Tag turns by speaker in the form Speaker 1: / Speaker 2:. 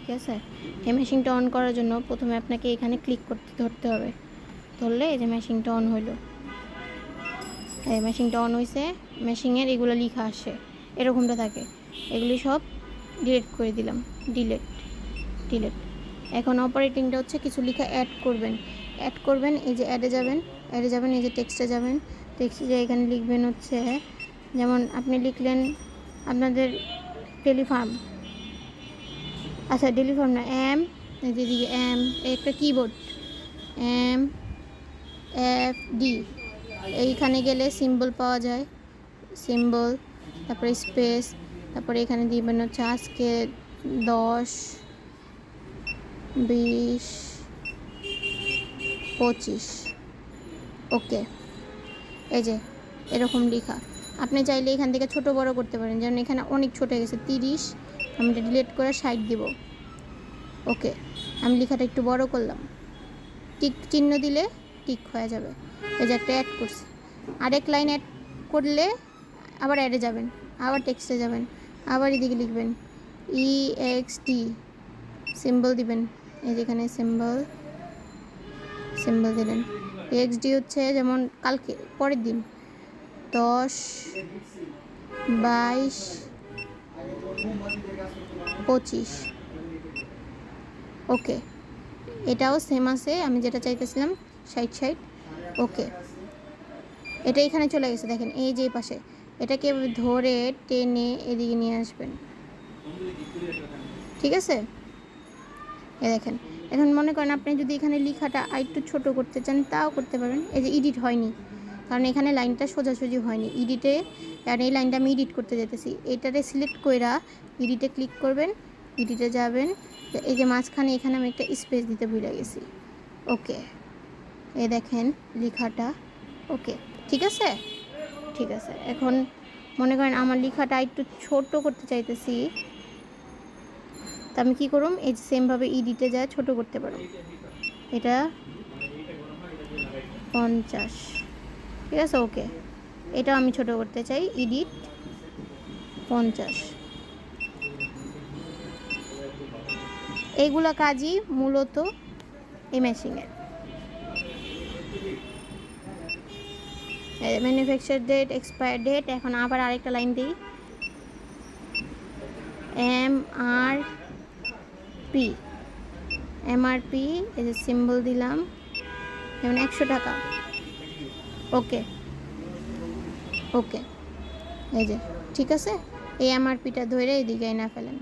Speaker 1: ঠিক আছে। এই মেশিনটা অন করার জন্য প্রথমে আপনাকে এখানে ক্লিক করতে ধরতে হবে। ধরলে এই যে মেশিনটা অন হইলো, এই মেশিনটা অন হয়েছে। মেশিনের এগুলো লেখা আসে, এরকমটা থাকে। এগুলি সব ডিলিট করে দিলাম, ডিলিট ডিলিট। এখন অপারেটিংটা হচ্ছে কিছু লেখা অ্যাড করবেন, অ্যাড করবেন। এই যে অ্যাডে যাবেন, অ্যাডে যাবেন, এই যে টেক্সটে যাবেন, টেক্সটে যে এখানে লিখবেন হচ্ছে, যেমন আপনি লিখলেন আপনাদের টেলিফার্ম, আচ্ছা টেলিফার্ম না, এম, এই যে দিকে এম, একটা কিবোর্ড, এম এফ ডি, এইখানে গেলে সিম্বল পাওয়া যায়, সিম্বল, তারপরে স্পেস, তারপরে এখানে দিবেন হচ্ছে আজকে 10, 20, 25। ওকে, এই যে এরকম লেখা। আপনি চাইলে এখান থেকে ছোট বড় করতে পারেন, যেমন এখানে অনেক ছোট হয়ে গেছে 30, আমি এটা ডিলিট করে 60 দিব। ওকে, আমি লেখাটা একটু বড় করলাম, টিক চিহ্ন দিলে টিক হয়ে যাবে। এই যে একটা অ্যাড করছি, আরেক লাইন অ্যাড করলে আবার অ্যাডে যাবেন, আবার টেক্সটে যাবেন, আবার এদিকে লিখবেন EXT, সিম্বল দিবেন, এই যেখানে সিম্বল, সিম্বল দিলেন। EXT হচ্ছে যেমন কালকে, পরের দিন 10, 22, 25। ওকে, এটাও সেম আছে, আমি যেটা চাইতেছিলাম 60। ওকে, এটা এখানে চলে গেছে, দেখেন এই যে পাশে। এটাকে ধরে টেনে এদিকে নিয়ে আসবেন, ঠিক আছে। এ দেখেন, এখন মনে করেন আপনি যদি এখানে লেখাটা আরেকটু ছোট করতে চান তাও করতে পারবেন। এই যে এডিট হয়নি, কারণ এখানে লাইনটা সোজাসুজি হয়নি এডিটে, কারণ এই লাইনটা আমি এডিট করতে যেতেছি। এটাতে সিলেক্ট কইরা এডিটে ক্লিক করবেন, এডিটে যাবেন, এই যে মাঝখানে এখানে আমি একটা স্পেস দিতে ভুলে গেছি। ওকে, এই দেখেন লেখাটা। ওকে, ঠিক আছে, ঠিক আছে। এখন মনে করেন আমার লেখাটা একটু ছোট করতে চাইতেছি, তো আমি কী করুম, এই সেমভাবে এডিটে যায় ছোট করতে পারো। এটা 50, ঠিক আছে। ওকে, এটাও আমি ছোট করতে চাই, এডিট 50। এইগুলো কাজই মূলত এই মেশিনের। Manufacture date, expire date. এখন আবার আরেকটা লাইন দিই, MRP, MRP, এই যে সিম্বল দিলাম, যেমন 100 টাকা। ওকে, ওকে, এই যে ঠিক আছে। এই MRPটা ধরে এদিকে না ফেলেন।